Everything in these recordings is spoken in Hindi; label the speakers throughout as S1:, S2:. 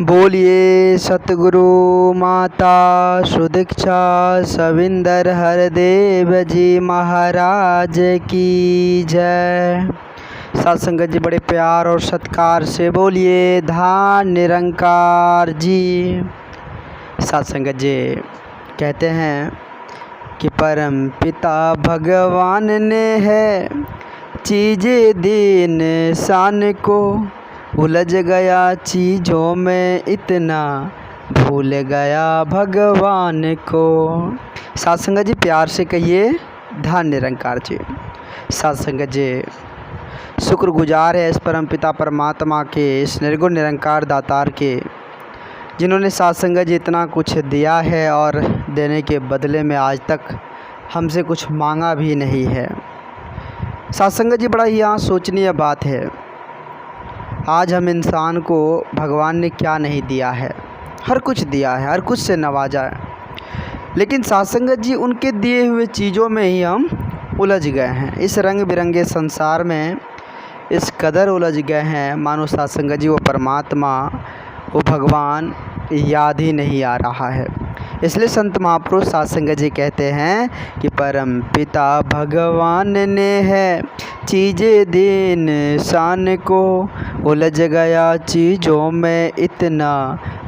S1: बोलिए सतगुरु माता सुदीक्षा सविंदर हरदेव जी महाराज की जय। सत्संगत जी बड़े प्यार और सत्कार से बोलिए धाम निरंकार जी। सत्संगत जी कहते हैं कि परम पिता भगवान ने है चीज़ें दी इंसान को, उलझ गया चीज़ों में इतना भूल गया भगवान को। सत्संगत जी प्यार से कहिए धन निरंकार जी। सत्संगत जी शुक्रगुजार है इस परम पिता परमात्मा के, इस निर्गुण निरंकार दातार के, जिन्होंने सत्संगत जी इतना कुछ दिया है और देने के बदले में आज तक हमसे कुछ मांगा भी नहीं है। सत्संगत जी बड़ा ही यहाँ सोचनीय बात है। आज हम इंसान को भगवान ने क्या नहीं दिया है, हर कुछ दिया है, हर कुछ से नवाजा है, लेकिन सत्संगत जी उनके दिए हुए चीज़ों में ही हम उलझ गए हैं। इस रंग बिरंगे संसार में इस कदर उलझ गए हैं मानो सत्संगत जी वो परमात्मा वो भगवान याद ही नहीं आ रहा है। इसलिए संत महापुरुष सत्संगत जी कहते हैं कि परम पिता भगवान ने है चीज़ें दी इंसान को, उलझ गया चीज़ों में इतना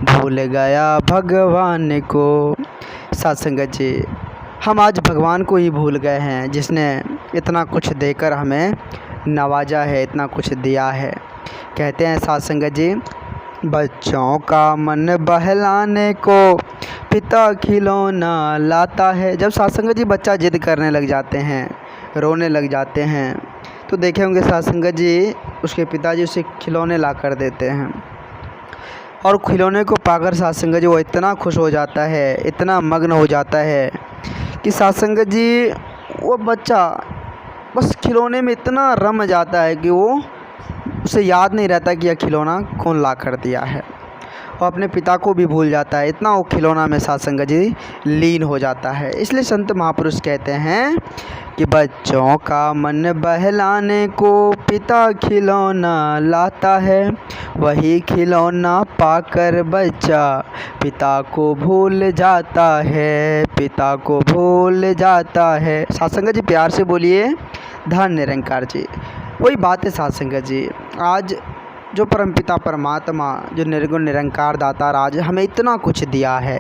S1: भूल गया भगवान को। सत्संगत जी हम आज भगवान को ही भूल गए हैं, जिसने इतना कुछ देकर हमें नवाजा है, इतना कुछ दिया है। कहते हैं सत्संगत जी बच्चों का मन बहलाने को पिता खिलौना लाता है। जब सत्संगत जी बच्चा जिद करने लग जाते हैं, रोने लग जाते हैं, तो देखे होंगे सत्संगत जी उसके पिताजी उसे खिलौने ला कर देते हैं, और खिलौने को पाकर सत्संगत जी वो इतना खुश हो जाता है, इतना मग्न हो जाता है कि सत्संगत जी वो बच्चा बस खिलौने में इतना रम जाता है कि वो उसे याद नहीं रहता कि यह खिलौना कौन ला कर दिया है, और अपने पिता को भी भूल जाता है, इतना वो खिलौना में सत्संगत जी लीन हो जाता है। इसलिए संत महापुरुष कहते हैं कि बच्चों का मन बहलाने को पिता खिलौना लाता है, वही खिलौना पाकर बच्चा पिता को भूल जाता है, पिता को भूल जाता है। सत्संगत जी प्यार से बोलिए धन निरंकार जी। वही बात है सत्संगत जी, आज जो परमपिता परमात्मा जो निर्गुण निरंकार दातार आज हमें इतना कुछ दिया है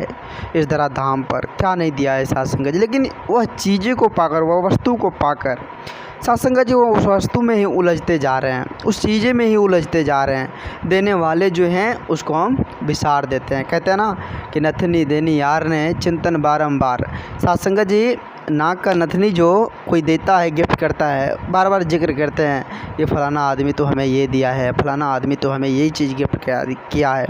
S1: इस धरा धाम पर, क्या नहीं दिया है सत्संगत जी। लेकिन वह चीज़ें को पाकर, वह वस्तु को पाकर सत्संगत जी वो उस वस्तु में ही उलझते जा रहे हैं, उस चीज़ें में ही उलझते जा रहे हैं। देने वाले जो हैं उसको हम विसार देते हैं। कहते हैं ना कि नथनी देनी यार ने चिंतन बारंबार। सत्संगत जी नाक का नथनी जो कोई देता है, गिफ्ट करता है, बार बार जिक्र करते हैं ये फ़लाना आदमी तो हमें ये दिया है, फ़लाना आदमी तो हमें यही चीज़ गिफ्ट किया है।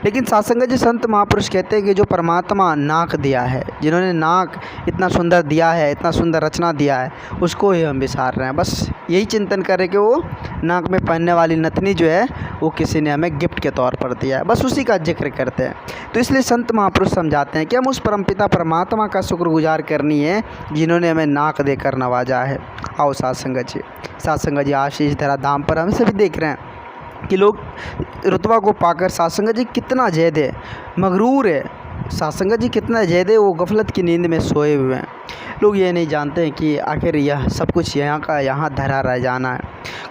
S1: लेकिन सत्संगत जी संत महापुरुष कहते हैं कि जो परमात्मा नाक दिया है, जिन्होंने नाक इतना सुंदर दिया है, इतना सुंदर रचना दिया है, उसको ही हम विसार रहे हैं। बस यही चिंतन करें कि वो नाक में पहनने वाली नथनी जो है वो किसी ने हमें गिफ्ट के तौर पर दिया है, बस उसी का जिक्र करते हैं। तो इसलिए संत महापुरुष समझाते हैं कि हम उस परमपिता परमात्मा का शुक्रगुजार करनी है जिन्होंने हमें नाक देकर नवाजा है। आओ सत्संगत जी आशीष धरा धाम पर हम सभी देख रहे हैं कि लोग रुतबा को पाकर सत्संगत जी कितना जैद है, मगरूर है। सत्संगत जी कितना जैद है, वो गफलत की नींद में सोए हुए हैं। लोग ये नहीं जानते हैं कि आखिर यह सब कुछ यहाँ का यहाँ धरा रह जाना है,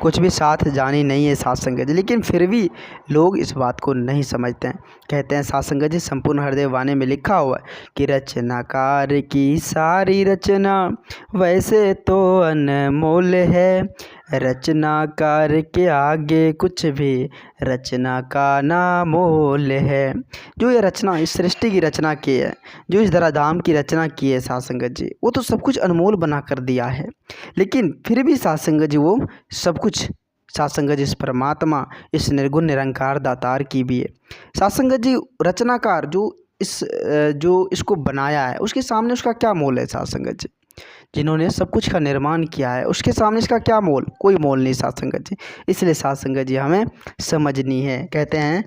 S1: कुछ भी साथ जानी नहीं है सत्संगत जी। लेकिन फिर भी लोग इस बात को नहीं समझते हैं। कहते हैं सत्संगत जी संपूर्ण हृदय वाणी में लिखा हुआ है कि रचनाकार की सारी रचना वैसे तो अनमोल है, रचनाकार के आगे कुछ भी रचना का नामोल है। जो ये रचना, इस सृष्टि की रचना की है, जो इस धराधाम की रचना की है सत्संगत जी, वो तो सब कुछ अनमोल बना कर दिया है। लेकिन फिर भी सत्संगत जी वो सब कुछ सत्संगत जी इस परमात्मा, इस निर्गुण निरंकार दातार की भी है। सत्संगत जी रचनाकार जो इसको बनाया है, उसके सामने उसका क्या मोल है। सत्संगत जी जिन्होंने सब कुछ का निर्माण किया है, उसके सामने इसका क्या मोल, कोई मोल नहीं सत्संगत जी। इसलिए सत्संगत जी हमें समझनी है। कहते हैं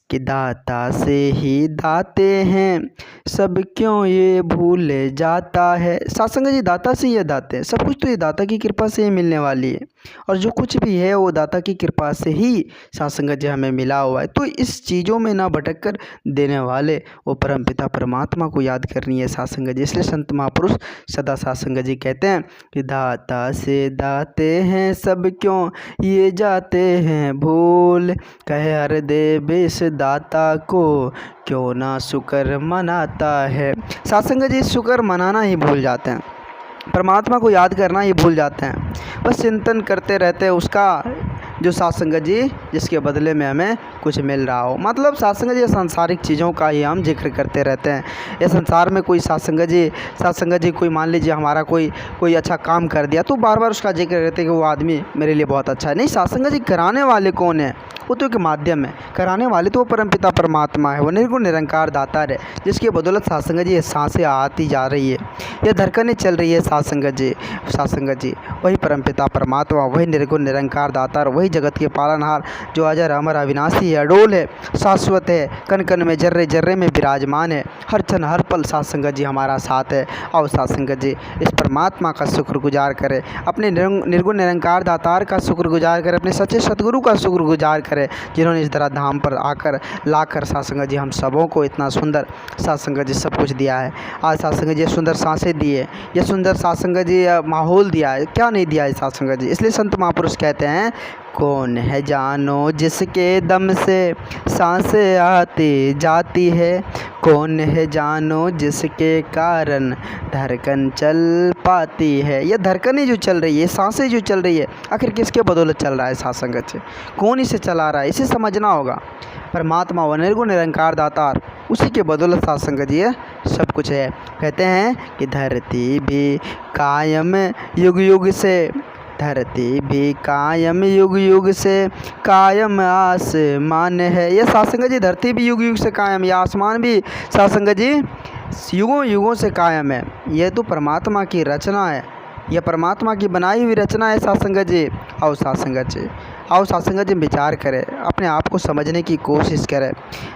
S1: कि दाता से ही दाते हैं सब क्यों ये भूल जाता है। साथ संगत जी दाता से ये दाते हैं, सब कुछ तो ये दाता की कृपा से ही मिलने वाली है, और जो कुछ भी है वो दाता की कृपा से ही साथ संगत जी हमें मिला हुआ है। तो इस चीज़ों में ना भटक कर देने वाले वो परमपिता परमात्मा को याद करनी है साथ संगत जी। इसलिए संत महापुरुष सदा साथ संगत जी कहते हैं कि दाता से दाते हैं सब क्यों ये जाते हैं भूल, कहे हर देव इस दाता को क्यों ना शुक्र मनाता है। साथ संगत जी शुक्र मनाना ही भूल जाते हैं, परमात्मा को याद करना ही भूल जाते हैं, बस चिंतन करते रहते हैं उसका जो साथ संगत जी जिसके बदले में हमें कुछ मिल रहा हो। मतलब साथ संगत जी सांसारिक चीज़ों का ही हम जिक्र करते रहते हैं। ये संसार में कोई साथ संगत जी कोई मान लीजिए हमारा कोई अच्छा काम कर दिया तो बार बार उसका जिक्र करते हैं कि वो आदमी मेरे लिए बहुत अच्छा है। नहीं, साथ संगत जी कराने वाले कौन है? वो तो एक माध्यम है, कराने वाले तो वो परमपिता परमात्मा है, वो निर्गुण निरंकार दातार है, जिसकी बदौलत साथ संगत जी ये सांसें आती जा रही है, ये धड़कनें चल रही है। साथ संगत जी वही परमपिता परमात्मा, वही निर्गुण निरंकार दातार, वही जगत के पालनहार जो अजर अमर अविनाशी है, अडोल है, शाश्वत है, कण कण में जर्रे जर्रे में विराजमान है, हर क्षण हर पल साथ संगत जी हमारा साथ है। और साथ संगत जी इस परमात्मा का शुक्रगुजार करें, अपने निर्गुण निरंकार दातार का शुक्रगुजार करें, अपने सच्चे सतगुरु का शुक्रगुजार करें जिन्होंने इस तरह धाम पर आकर लाकर साथ संगत जी हम सबों को इतना सुंदर साथ संगत जी सब कुछ दिया है। आज साथ संगत जी सुंदर सांसें दिए, ये सुंदर साथ संगत जी माहौल दिया है, क्या नहीं दिया है साथ संगत जी। इसलिए संत महापुरुष कहते हैं कौन है जानो जिसके दम से सांसें आती जाती है, कौन है जानो जिसके कारण धड़कन चल पाती है। ये धड़कनें जो चल रही है, सांसें जो चल रही है, आखिर किसके बदौलत चल रहा है साथ संगत से? कौन इसे चला रहा है? इसे समझना होगा। परमात्मा व निर्गुण निरंकार दातार, उसी के बदौलत साथ संगत जी सब कुछ है। कहते हैं कि धरती भी कायम युग युग से, धरती भी कायम युग युग से, कायम आसमान है। ये साथ संगत जी धरती भी युग युग से कायम, या आसमान भी साथ संगत जी युगों युगों से कायम है। यह तो परमात्मा की रचना है, यह परमात्मा की बनाई हुई रचना है साथ संगत जी। आओ साथ संगत जी विचार करें, अपने आप को समझने की कोशिश करें।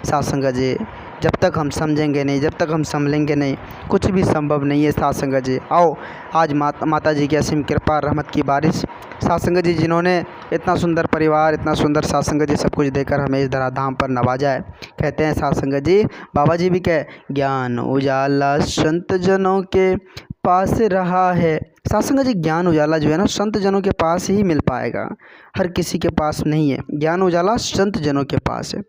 S1: साथ संगत जी जब तक हम समझेंगे नहीं, जब तक हम संभलेंगे नहीं, कुछ भी संभव नहीं है साथ संगत जी। आओ आज माता जी की असीम कृपा रहमत की बारिश, साथ संगत जी जिन्होंने इतना सुंदर परिवार, इतना सुंदर साथ संगत जी सब कुछ देकर हमें इस धरा धाम पर नवाजा है। कहते हैं साथ संगत जी, बाबा जी भी कहे ज्ञान उजाला संत जनों के पास रहा है। साथ संगत जी ज्ञान उजाला जो है ना संत जनों के पास ही मिल पाएगा, हर किसी के पास नहीं है। ज्ञान उजाला संत जनों के पास है।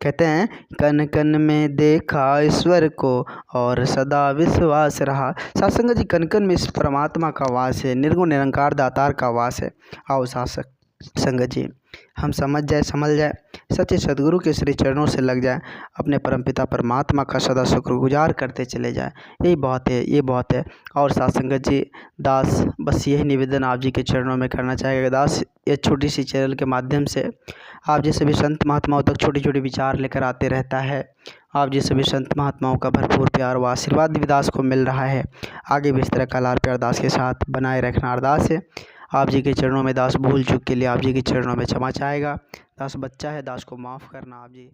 S1: कहते हैं कन कन में देखा ईश्वर को और सदा विश्वास रहा। साथ संगत जी कन कन में इस परमात्मा का वास है, निर्गुण निरंकार दातार का वास है। आओ साथ संगत जी हम समझ जाए, सच्चे सदगुरु के श्री चरणों से लग जाए, अपने परमपिता परमात्मा का सदा शुक्रगुजार करते चले जाए। यही बहुत है, ये बहुत है। और साथ संगत जी दास बस यही निवेदन आप जी के चरणों में करना चाहेगा। दास ये छोटी सी चैनल के माध्यम से आप जैसे भी संत महात्माओं तक छोटे छोटे विचार लेकर आते रहता है। आप जैसे भी संत महात्माओं का भरपूर प्यार व आशीर्वाद भी दास को मिल रहा है। आगे भी इस तरह का लाल प्यार दास के साथ बनाए रखना अरदास है। आप जी के चरणों में दास भूल चूक के लिए आप जी के चरणों में क्षमा चाहेगा। दास बच्चा है, दास को माफ़ करना आप जी।